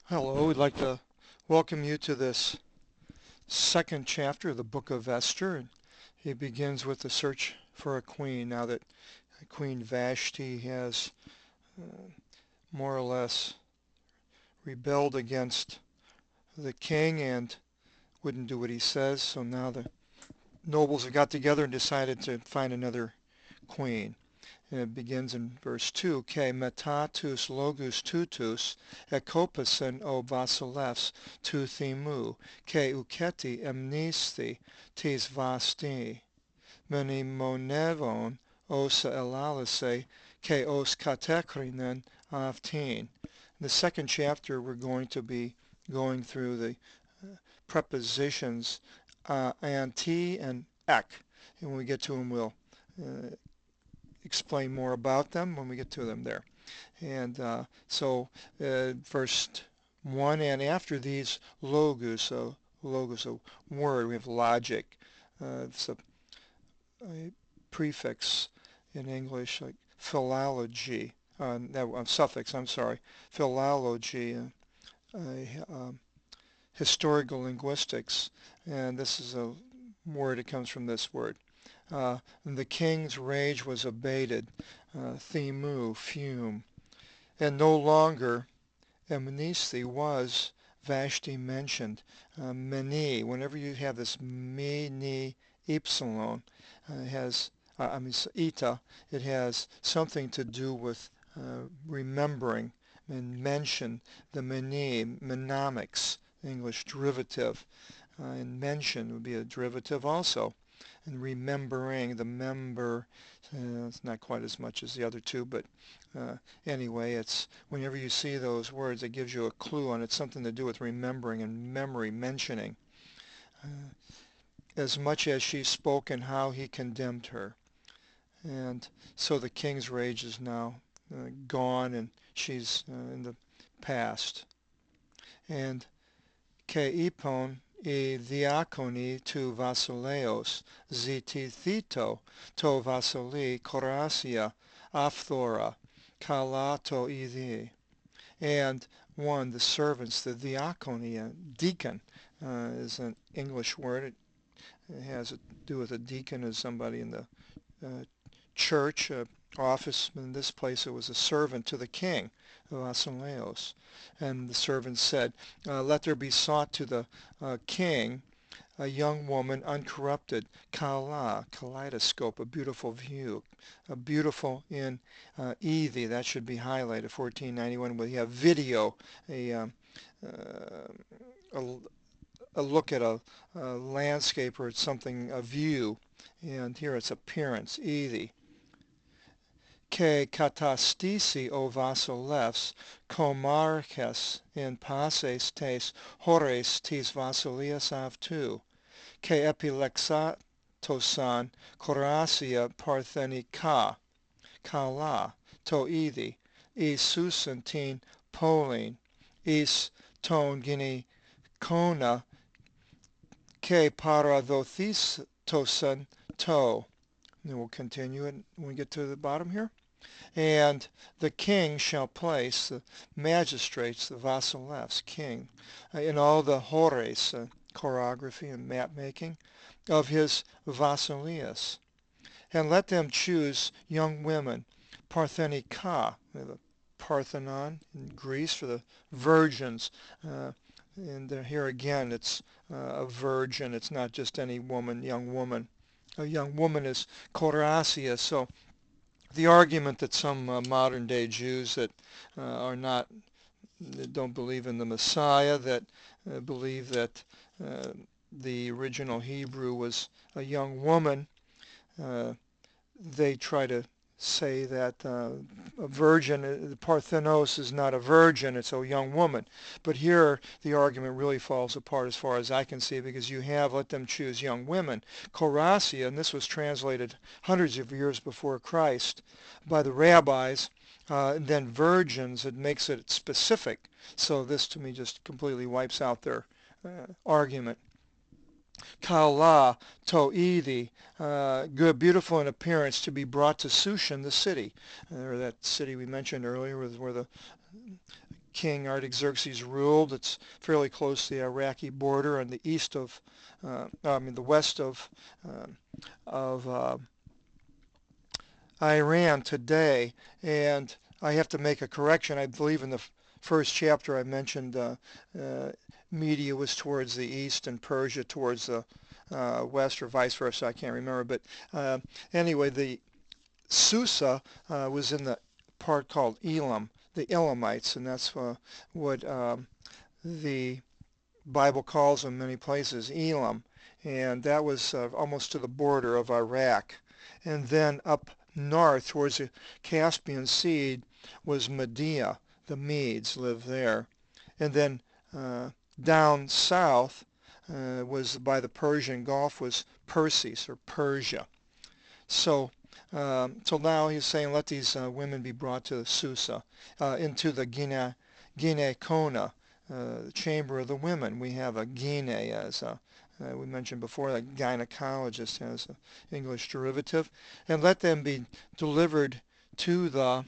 Hello, we'd like to welcome you to this second chapter of the book of Esther. He begins with the search for a queen now that Queen Vashti has uh, more or less rebelled against the king and wouldn't do what he says. So now the nobles have got together and decided to find another queen. And it begins in verse 2. Ke metatus logus tutus ekopasen o basilephs tu thimu, ke uketi emnisti tis vasti, meni monevon os elalise, ke os katekrinen aftin. In the second chapter, we're going to be going through the prepositions anti and ek. And when we get to them, we'll explain more about them when we get to them there. And first one, and after these logos, logos, a word, we have logic. It's a prefix in English, like philology, suffix, I'm sorry, philology, historical linguistics, and this is a word, it comes from this word. The king's rage was abated, thimu, fume, and no longer amnesty was Vashti mentioned. Meni, whenever you have this me, ni, epsilon, has, ita, it has something to do with remembering and mention. The meni, mnemonics, English derivative, and mention would be a derivative also. And remembering, the member, it's not quite as much as the other two, but anyway, it's whenever you see those words, it gives you a clue on it's something to do with remembering and memory, mentioning. As much as she spoke and how he condemned her. And so the king's rage is now gone and she's in the past. And ke ipon e diakoni tu vasileos zitithito to vasili korasia afthora kalato idi. And one, the servants, the diakoni, deacon, is an English word. It has to do with a deacon as somebody in the church, office. In this place, it was a servant to the king, Vasileos. And the servant said, let there be sought to the king a young woman uncorrupted, kala, kaleidoscope, a beautiful view, a beautiful in ethi, that should be highlighted, 1491, we have video, a, a, a look at a landscape or something, a view, and here it's appearance, ethi. Ke katastisi o vasilefs, komarches in passes tes hores tis vasilias avtu, ke epilexatosan korasia parthenika, kala, to ithi, is susantin polin, is ton gini kona, ke paradothis tosan to. And we'll continue it when we get to the bottom here. And the king shall place the magistrates, the vasilefs, king, in all the hores, choreography and map making, of his vasilias. And let them choose young women, parthenika, the Parthenon in Greece for the virgins. And here again, it's a virgin. It's not just any woman, young woman. A young woman is korasia. So the argument that some modern day Jews that are not, that don't believe in the Messiah, that believe that the original Hebrew was a young woman, they try to say that a virgin, the Parthenos is not a virgin, it's a young woman. But here the argument really falls apart as far as I can see, because you have let them choose young women. Korasia, and this was translated hundreds of years before Christ by the rabbis, then virgins, it makes it specific. So this to me just completely wipes out their argument. Kala to'idi, good, beautiful in appearance, to be brought to Sushan, the city, or that city we mentioned earlier, was where the King Artaxerxes ruled. It's fairly close to the Iraqi border on the the west uh, of Iran today. And I have to make a correction. I believe in the first chapter I mentioned uh, Media was towards the east and Persia towards the west, or vice versa. I can't remember. But uh, anyway, the Susa was in the part called Elam, the Elamites, and that's what the Bible calls them many places, Elam, and that was almost to the border of Iraq. And then up north towards the Caspian Sea was Media. The Medes lived there. And then down south was by the Persian Gulf was Persis, or Persia. So now he's saying, let these women be brought to Susa, into the Gine Kona, the chamber of the women. We have a Gine as we mentioned before, a gynecologist has an English derivative, and let them be delivered to the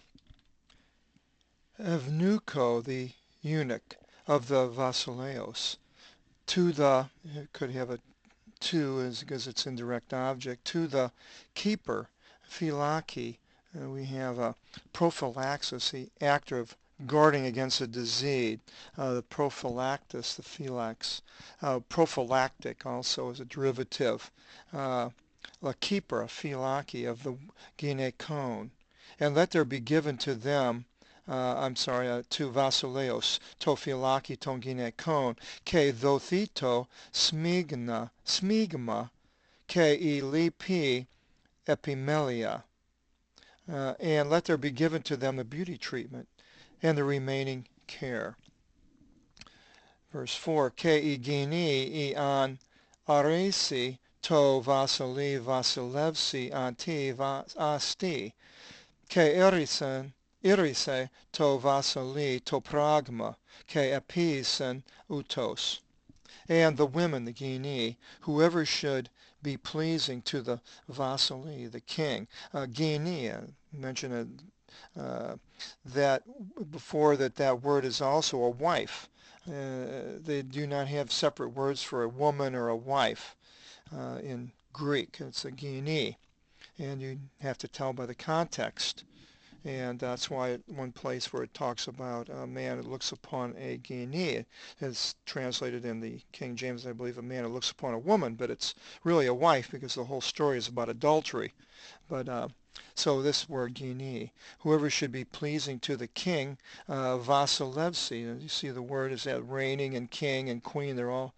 Evnuco, the eunuch of the Vasileos, to the, it could have a to is because it's indirect object, to the keeper, phylaki. We have a prophylaxis, the act of guarding against a disease. The prophylactus, the phylax. Prophylactic also is a derivative. The keeper, a phylaki of the gynekon. And let there be given to them to Vasileos, to phylaki ton gynekon, ke dothito smigma, ke lipi epimelia, and let there be given to them the beauty treatment and the remaining care. Verse 4, ke igini an aresi to Vasili Vasilevsi anti asti, ke irise to Vasili to pragma, ke episen utos. And the women, the Gini, whoever should be pleasing to the Vasili, the king. Gini, mentioned that before, that word is also a wife. They do not have separate words for a woman or a wife in Greek. It's a Gini, and you have to tell by the context. And that's why one place where it talks about a man who looks upon a Guinea is translated in the King James, I believe, a man who looks upon a woman, but it's really a wife because the whole story is about adultery. But so this word Guinea, whoever should be pleasing to the king, Vasilevsi, you see the word is that reigning and king and queen, they're all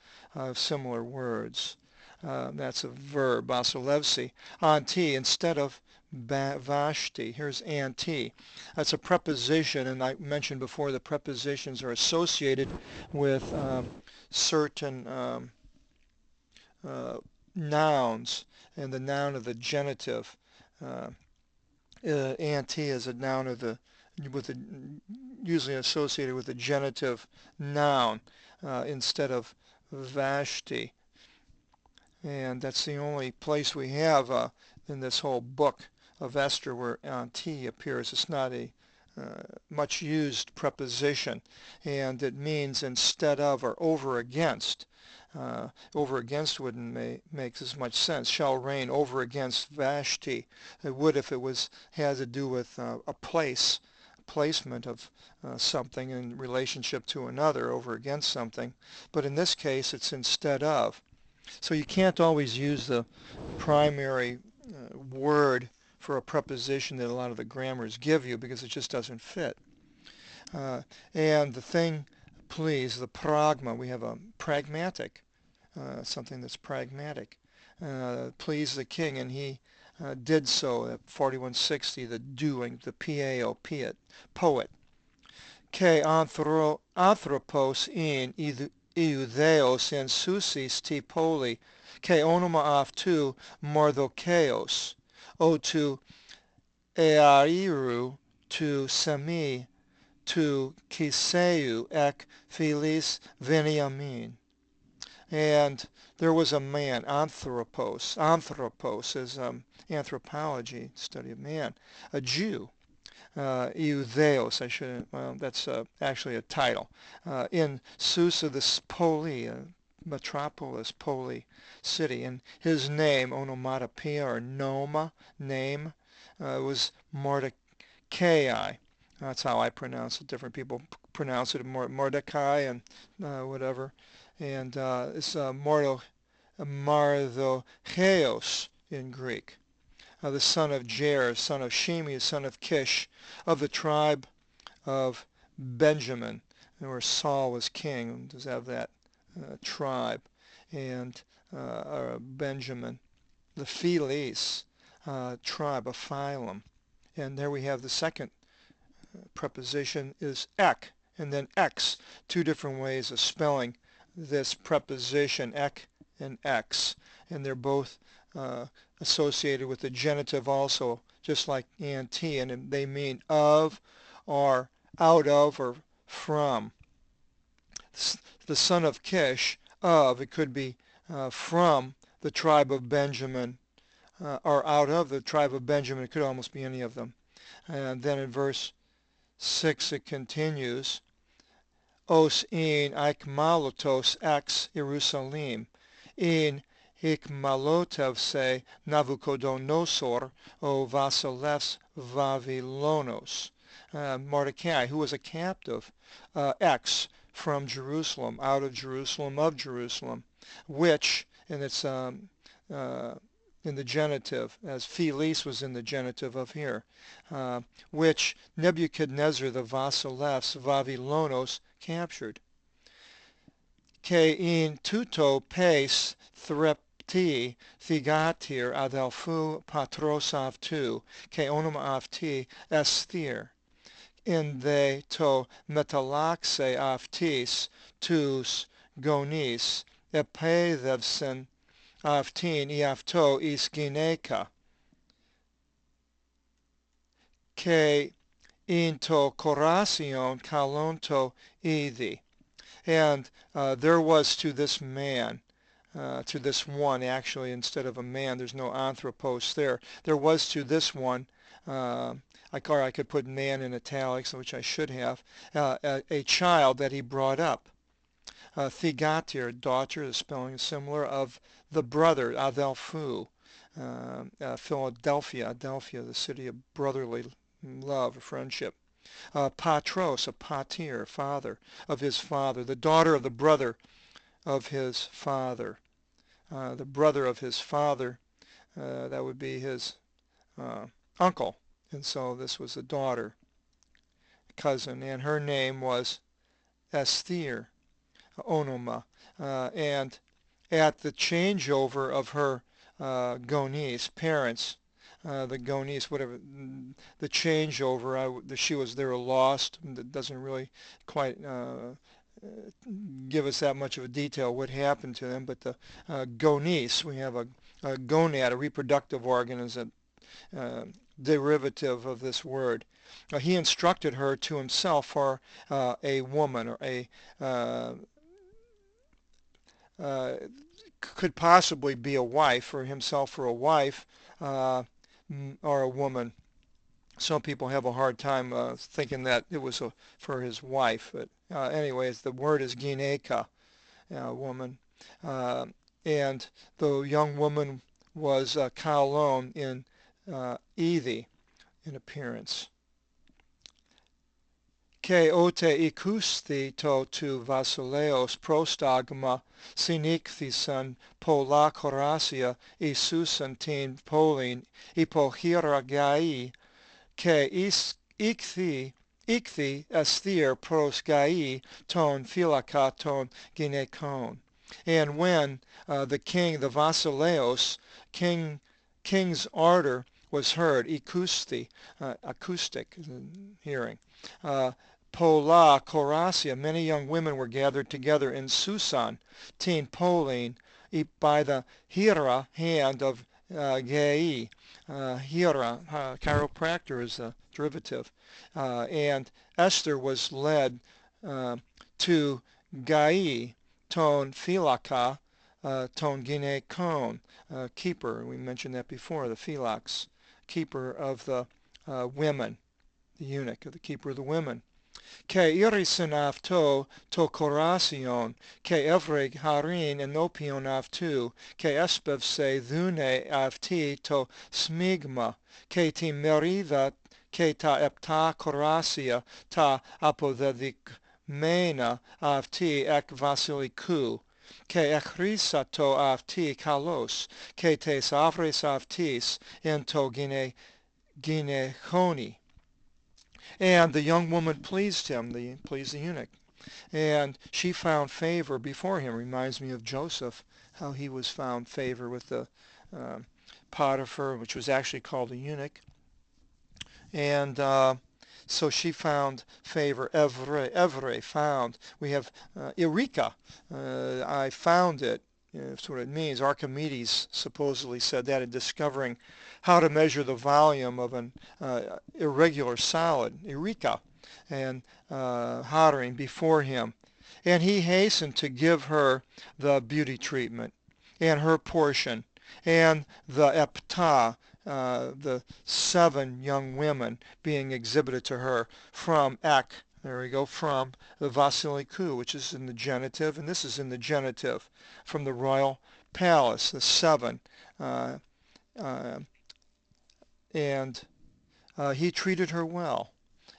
similar words. That's a verb, Vasilevsi. Anti instead of Vashti. Here's anti. That's a preposition, and I mentioned before the prepositions are associated with certain nouns, and the noun of the genitive. Anti is a noun of the usually associated with the genitive noun instead of Vashti. And that's the only place we have in this whole book of Esther where anti appears. It's not a much used preposition, and it means instead of or over against. Over against wouldn't make as much sense. Shall reign over against Vashti. It would if it had to do with a placement of something in relationship to another, over against something. But in this case, it's instead of. So you can't always use the primary word for a preposition that a lot of the grammars give you because it just doesn't fit. And the thing, please, the pragma, we have a pragmatic, something that's pragmatic. Please the king, and he did so at 4160, the doing, the pao, poet. Ke anthropos in Iudeos en susis ti poli, ke onoma aftu Mardocheos, o tu eairu, tu semi, tu kiseu ek philis Veniamin. And there was a man, anthropos is anthropology, study of man, a Jew, Iutheos, I shouldn't, well, that's actually a title. In Susa, this Poli, metropolis, Poli city, and his name, onomatopoeia or noma, name, was Mordecai. That's how I pronounce it. Different people pronounce it Mordecai and whatever. And it's Mardocheos in Greek. The son of Jair, son of Shimi, son of Kish, of the tribe of Benjamin, where Saul was king. Does have that tribe, and Benjamin, the Philis tribe, of phylum. And there we have the second preposition is ek, and then x. Two different ways of spelling this preposition, ek and x, and they're both associated with the genitive also, just like anti, and they mean of or out of or from. The son of Kish, of, it could be from the tribe of Benjamin, or out of the tribe of Benjamin. It could almost be any of them. And then in verse 6 it continues, os in aikmalotos ex Jerusalem, in ikmalotev se Navucodonosor o Vasileus Vavilonos. Mordecai, who was a captive, ex, from Jerusalem, out of Jerusalem, of Jerusalem, which, and it's in the genitive, as Philis was in the genitive of here, which Nebuchadnezzar the Vasileus Vavilonos captured. Ke in tuto pes threpti thigatir adelphu patros avtu, ke onoma avti Esther. In they to metalaxe avtis tus gonis epedevsen avtin iavto isgineka. Ke into coracion calonto idi. And there was to this man, to this one actually, instead of a man, there's no anthropos there. There was to this one, I could put man in italics, which I should have, a child that he brought up. Thigatir, daughter, the spelling is similar, of the brother, Adelphu, Philadelphia, the city of brotherly love, friendship. Patros, a patir, father, of his father, the daughter of the brother of his father. The brother of his father, that would be his uncle. And so this was a daughter, cousin, and her name was Esther, onoma. And at the changeover of her gonis, parents, the gonis, whatever, the changeover, they were lost. It doesn't really quite give us that much of a detail what happened to them, but the gonis, we have a gonad, a reproductive organ, is a derivative of this word. He instructed her to himself for a woman, or a could possibly be a wife, for himself for a wife, or a woman. Some people have a hard time thinking that it was for his wife, but anyways, the word is gineka, woman, and the young woman was Kalon in Ethi in appearance. Ke ote ikusti to tu Vasileos prostagma sinikthison pola coracia isusantin polin ipohiragai ke ikthi Esther pros gai ton philaka ton ginekon. And when the king, the Vasileos, king's order was heard, ikusti, acoustic, hearing, Pola, Coracia, many young women were gathered together in Susan, teen Pauline, by the Hira hand of Gai. Hira, chiropractor is the derivative. And Esther was led to Gai, ton philaka, ton gine kon, keeper. We mentioned that before, the philax, keeper of the women. the eunuch, the keeper of the women. Ke irisin avto to korasion, ke evreg harin enopion avtu, ke espev se dhune avti to smigma, ke ti merida ke ta epta korasia ta apodedik mena avti ek vasiliku, ke echrisa to avti kalos, ke tes avres avtis into ginechoni. And the young woman pleased him, pleased the eunuch. And she found favor before him. Reminds me of Joseph, how he was found favor with the uh, Potiphar, which was actually called a eunuch. And so she found favor. Evre, found. We have Eureka, I found it. That's what it means. Archimedes supposedly said that in discovering how to measure the volume of an irregular solid. Eureka, and hottering before him. And he hastened to give her the beauty treatment and her portion and the eptah, the 7 young women being exhibited to her from ek, there we go, from the Vasiliku, which is in the genitive, and this is in the genitive, from the royal palace, the 7. Uh, uh, and he treated her well.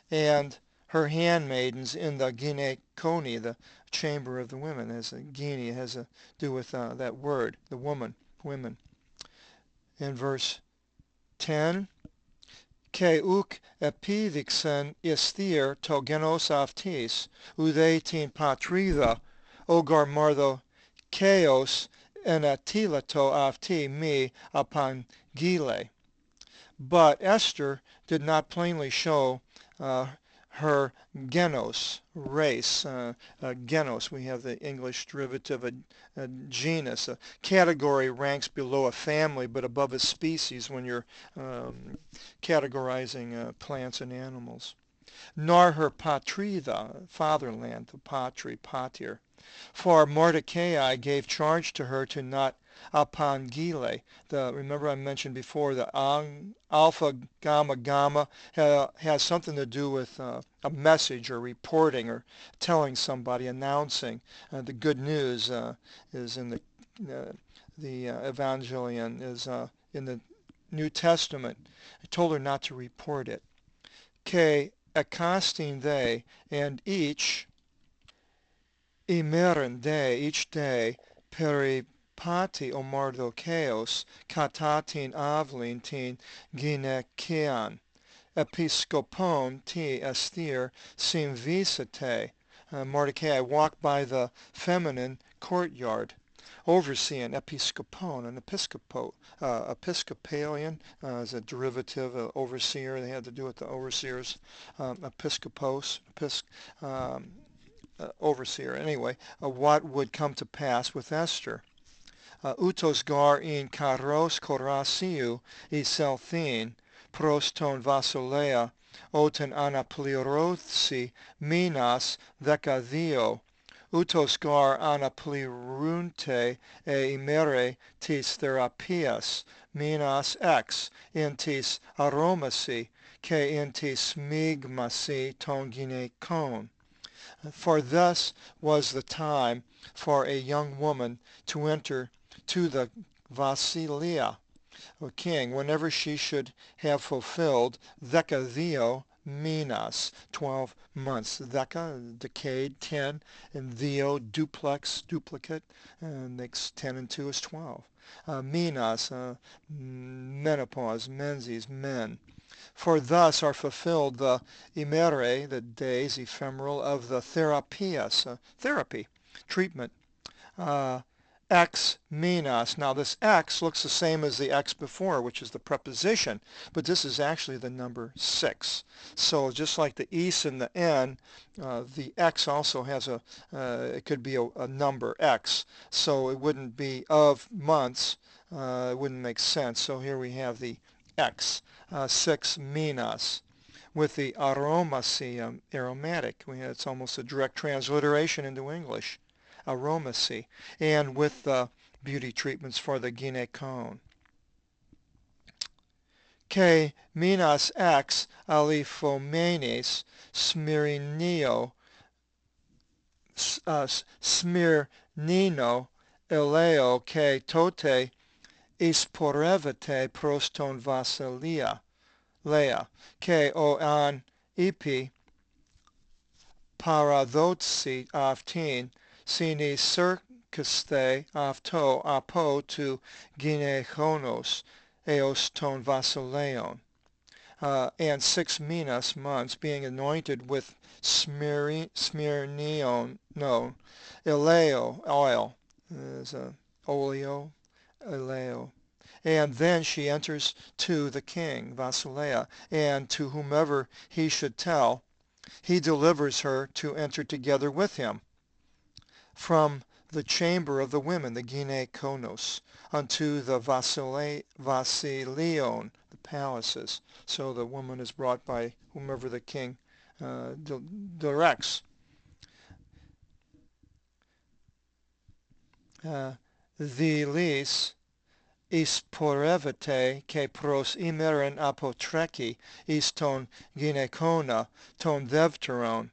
And her handmaidens in the ginekoni, the chamber of the women, as a gini, has to do with that word, the woman, women. In verse 10, Ke uk epidixen istir to genos aftis, udeitin patrida, ogar mardo chaos enatilato afti me upon gile. But Esther did not plainly show her genos, race. Genos, we have the English derivative, a genus. A category ranks below a family but above a species when you're categorizing plants and animals. Nor her patrida, fatherland, the patri, patir. For Mordecai gave charge to her to not apangile. Remember I mentioned before the alpha, gamma, gamma has something to do with a message or reporting or telling somebody, announcing. The good news is in the Evangelion, is in the New Testament. I told her not to report it. Ke accosting they, and each imeren day, each day, peripati o Mardocheos, katatin avlin tin ginekian, episcopon ti estir simvisate. Mordecai walked by the feminine courtyard, overseeing episcopon, an Episcopalian is a derivative, overseer. They had to do with the overseers, episcopos, overseer. Anyway, what would come to pass with Esther. Utos gar in karos korasiu I selthin, proston vasolea, oten anaplirothi minas decadeo, utos gar anaplirunte e imere tis therapias, minas ex, in tis aromasi, ke in tis smigmasi ton ginekon. For thus was the time for a young woman to enter to the Vasilia, or king, whenever she should have fulfilled decadeo minas, 12 months. Deca, decade, 10, and theo, duplex, duplicate, makes 10 and 2 is 12. Minas, menopause, menses, men. For thus are fulfilled the imere, the days ephemeral of the therapias, therapy, treatment. Ex minas. Now this ex looks the same as the ex before, which is the preposition, but this is actually the number 6. So just like the is and the n, the x also has it could be a number x. So it wouldn't be of months. It wouldn't make sense. So here we have the x. 6 minas, with the aromacy, aromatic. It's almost a direct transliteration into English, aromacy, and with the beauty treatments for the ginekon. Ke minas ex aliphomenes smirinio smirnino eleo ke tote isporevete proston vasilia lea ke o an ipi paradotsi aftin sini circiste afto apo to gynechonos eos ton vasileon, and 6 months being anointed with smirnion no eleo oil is oleo eleo, and then she enters to the king Vasileia, and to whomever he should tell he delivers her to enter together with him from the chamber of the women, the gynekonos, unto the Vasilion, the palaces. So the woman is brought by whomever the king directs. Thilis isporevete ke pros imeren apotreki is ton gynekona ton devteron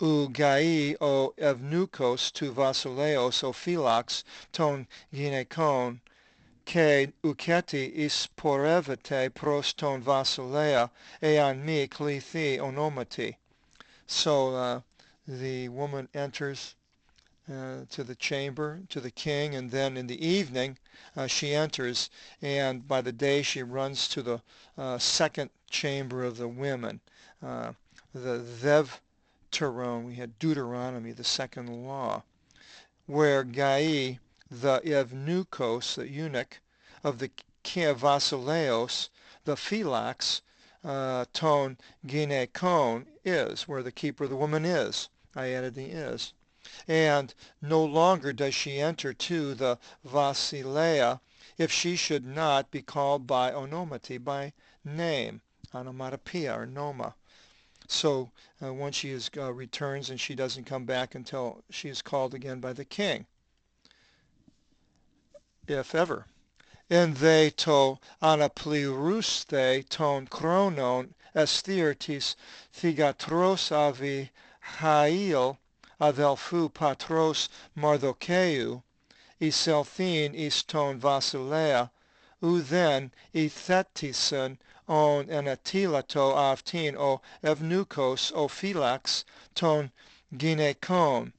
ou gai o evnukos tu vasileos o philax ton gynekon ke uketi isporevete pros ton vasilea ean mi klethi onomati. So the woman enters to the chamber, to the king, and then in the evening she enters, and by the day she runs to the second chamber of the women, the Devteron. We had Deuteronomy, the second law, where Gai, the Evnukos, the eunuch of the king Vasileos, the Philax, ton Gynekon is, where the keeper of the woman is. I added the is. And no longer does she enter to the Vasileia if she should not be called by onomati, by name, onomatopoeia or noma. So once she returns, and she doesn't come back until she is called again by the king, if ever. En they to anapliruste ton chronon esthirtis thigatros avi hail adelphu patros Mardocheu, iselthin is ton Vasilea, ou then ethetisan on enatilato aftin o evnukos o philax ton gynekon,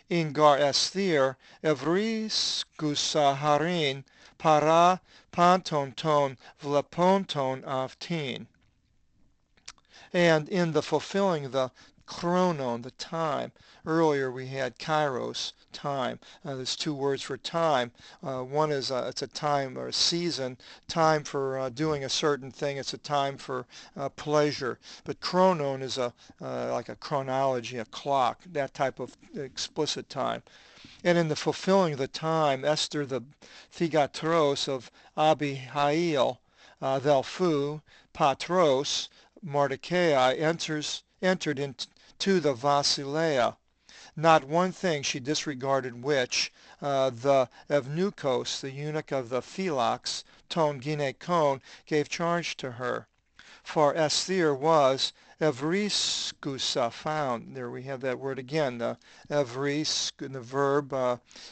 ingar esthir evriskusaharin para panton ton vleponton aftin. And in the fulfilling the chronon, the time. Earlier we had kairos, time. There's two words for time. One is it's a time or a season, time for doing a certain thing. It's a time for pleasure. But chronon is like a chronology, a clock, that type of explicit time. And in the fulfilling of the time, Esther, the thigatros of Abihail, Thelphu, Patros, Mordecai, entered into the Vasileia. Not one thing she disregarded which the Evnukos, the eunuch of the Philax, ton Gynekon, gave charge to her. For Esther was evriskusa, found. There we have that word again. The evris, the verb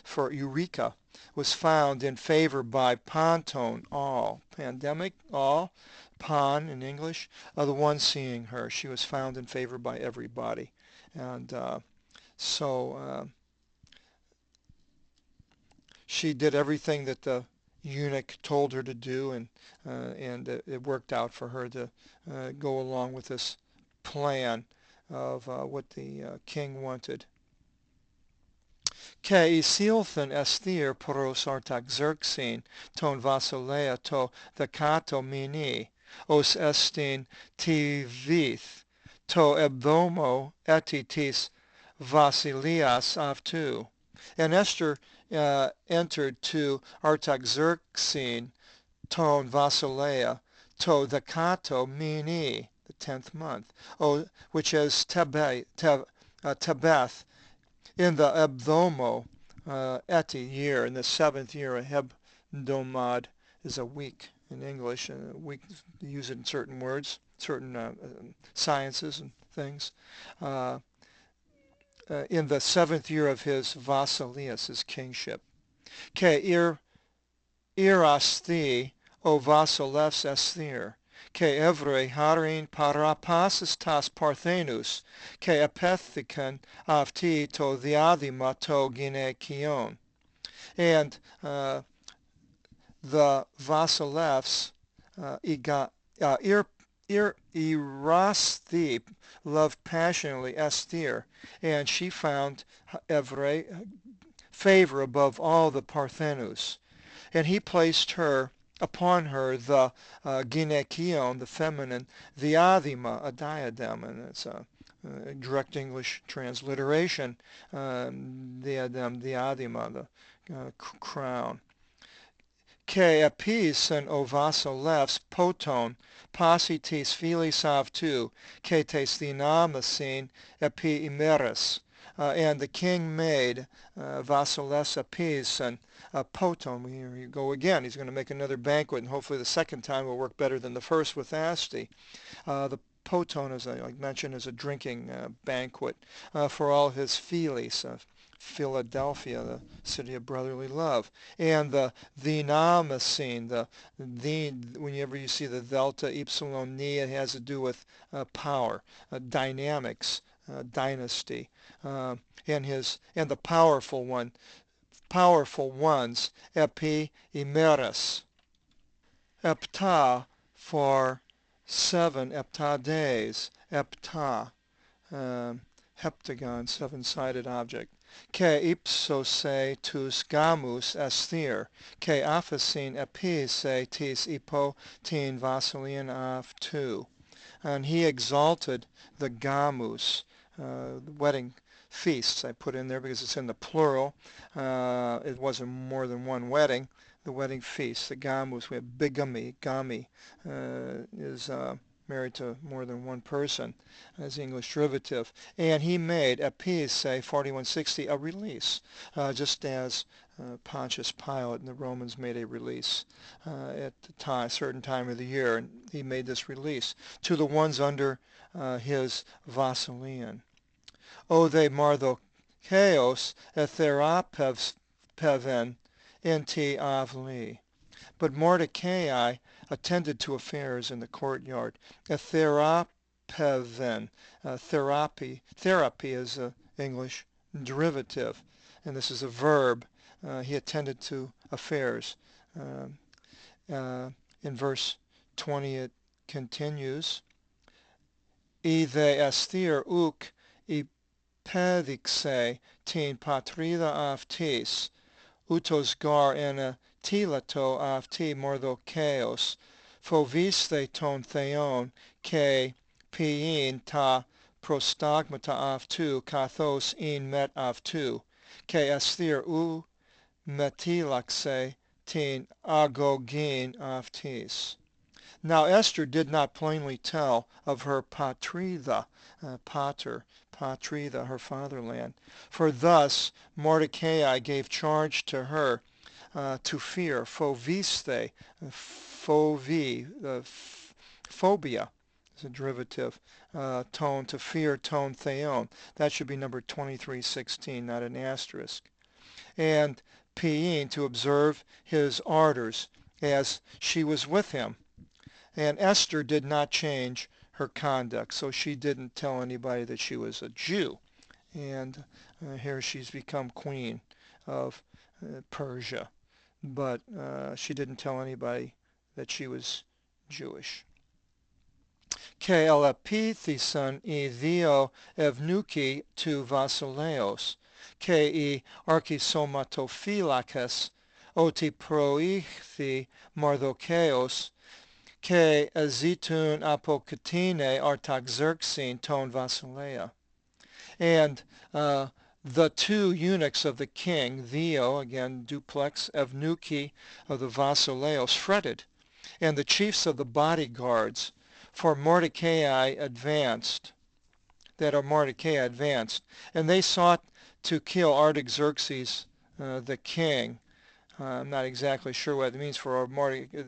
for eureka, was found in favor by panton, all. Pandemic, all. Pan in English, the one seeing her. She was found in favor by everybody. And so she did everything that the eunuch told her to do, and it worked out for her to go along with this plan of what the king wanted. Ke isilthan esthir poros artaxerxin ton Vasileia to thekato mini os estin tivith to ebdomo etitis Vasilias aftu. And Esther entered to Artaxerxene ton Vasileia to thekato mini, the 10th month, which is Tebeth, in the Ebdomo eti year, in the 7th year. A hebdomad is a week in English. We use it in certain words, certain sciences and things. Uh, in the 7th year of his Vasileus, his kingship. Ke irasti o Vasileus Esther. Ke evre harin parapasis tas parthenus. Ke epethikan avti to diadima to ginekion. And the Vasilevs, Irasti loved passionately Esther, and she found Evre favor above all the Parthenus, and he placed her upon her the gynekion, the feminine, diadema, a diadem, and it's a direct English transliteration, diadem, diadema, the crown. Ke episen o Vasilevs poton pasitis filis avtu, ke tes dinamasin epi imeris. And the king made Vasilevs episen poton. Here you go again. He's going to make another banquet, and hopefully the second time will work better than the first with Asti. The poton, as I mentioned, is a drinking banquet for all his filis. Philadelphia, the city of brotherly love, and the Namasine, whenever you see the delta epsilon ni, it has to do with power, dynamics, dynasty, and the powerful ones, epi imeris, epta for 7 epta days, epta. Heptagon, 7-sided object. Ke ipsose tus gamus Esther, ke aphasin epise tis ipo tin Vasilian af tu. And he exalted the gamus, the wedding feasts. I put in there because it's in the plural. It wasn't more than one wedding. The wedding feast, the gamus, we have bigamy. Gami is married to more than one person as English derivative. And he made, epise, 4160, a release, just as Pontius Pilate and the Romans made a release at the certain time of the year. And he made this release to the ones under his Vasilian. O they Mardocheos etherapeven enti avli. But Mordecai attended to affairs in the courtyard. A therapeven, therapy is an English derivative, and this is a verb. He attended to affairs. In verse 20 it continues, Ide Esther uk ipedixe tin patrida aftis, utos gar ena tilato afti Mordocheos, foviste ton theon ke pien ta prostagmata aftu kathos in met aftu, ke Esther u metilaxe tin agogin aftis. Now Esther did not plainly tell of her patrida, patrida, her fatherland. For thus Mordecai gave charge to her to fear, phobiste, phobia is a derivative, tone, to fear, tone, theon. That should be number 2316, not an asterisk. And pien, to observe his orders, as she was with him. And Esther did not change her conduct, so she didn't tell anybody that she was a Jew. And here she's become queen of Persia. But she didn't tell anybody that she was Jewish. Ke elapithison I dio evnuki tu Vasileos, ke I archisomatophylaches oti proichi Mardocheos, ke azitun apokatine artaxerxene ton Vasilea. And the 2 eunuchs of the king, Theo, again duplex, Evnuki of the Vasileos, fretted, and the chiefs of the bodyguards, for Mordecai advanced, and they sought to kill Artaxerxes the king, I'm not exactly sure what it means for Mordecai.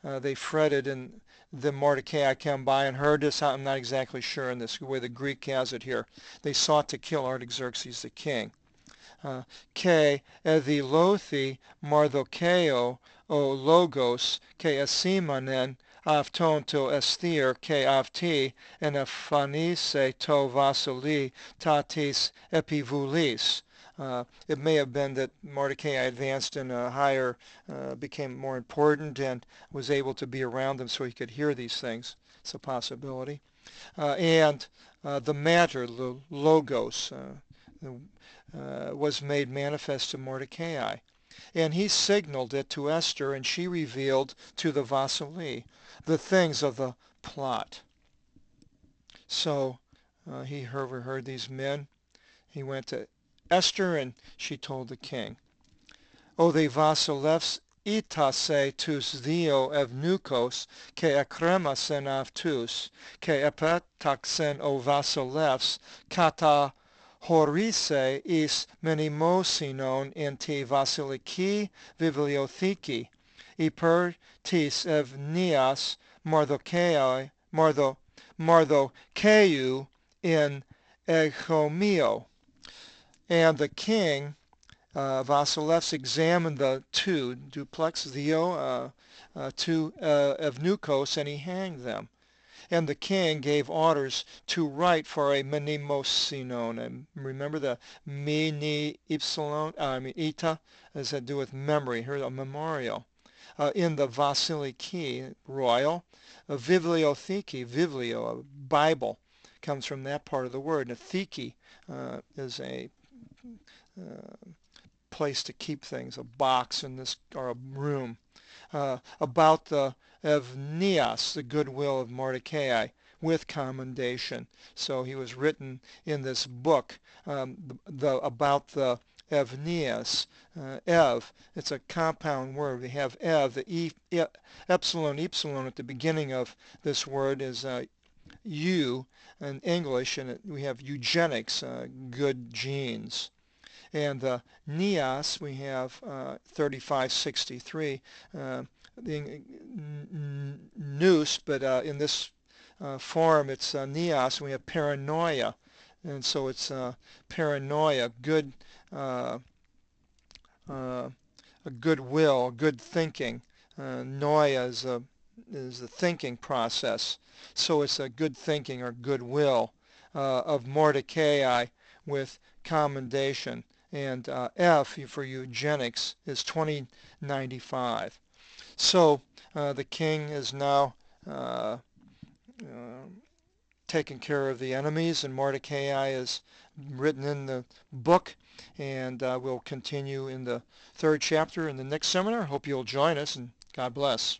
They fretted, and the Mordecai came by and heard this. I'm not exactly sure in this way the Greek has it here. They sought to kill Artaxerxes the king. Ke evilothi Mardocheo o logos ke esimanen avton to Esther ke avti en aphanise to vasili tatis epivulis. It may have been that Mordecai advanced in a higher, became more important and was able to be around them so he could hear these things. It's a possibility. And the matter, the logos, was made manifest to Mordecai. And he signaled it to Esther, and she revealed to the Vasili the things of the plot. So he overheard these men. He went to Esther, and she told the king, O the Vasilevs itase tus dio evnukos ke akremasen avtus, ke epetaxen o Vasilevs kata horise is menimosinon in te Vasiliki bibliotheki, iper tis evnias Mardocheu in echomio. And the king Vasilevs examined the two, duplex theo, two evnukos, and he hanged them. And the king gave orders to write for a menimosinon. And remember the mini ipsilon, ita, has to do with memory. Here's a memorial. In the Vasiliki, royal, a bibliotheki, biblio, a Bible, comes from that part of the word. And a theki is a place to keep things, a box in this, or a room, about the Evnias, the goodwill of Mordecai, with commendation. So he was written in this book about the Evnias. Ev, it's a compound word. We have Ev, the epsilon at the beginning of this word is U in English, and we have eugenics, good genes. And the Nias, we have 3563, the nous, but in this form it's Nias. We have paranoia, and so it's paranoia, good, a goodwill, good thinking. Noia is the thinking process, so it's a good thinking or goodwill of Mordecai with commendation. And F for eugenics is 2095. So the king is now taking care of the enemies, and Mordecai is written in the book, and we'll continue in the third chapter in the next seminar. Hope you'll join us, and God bless.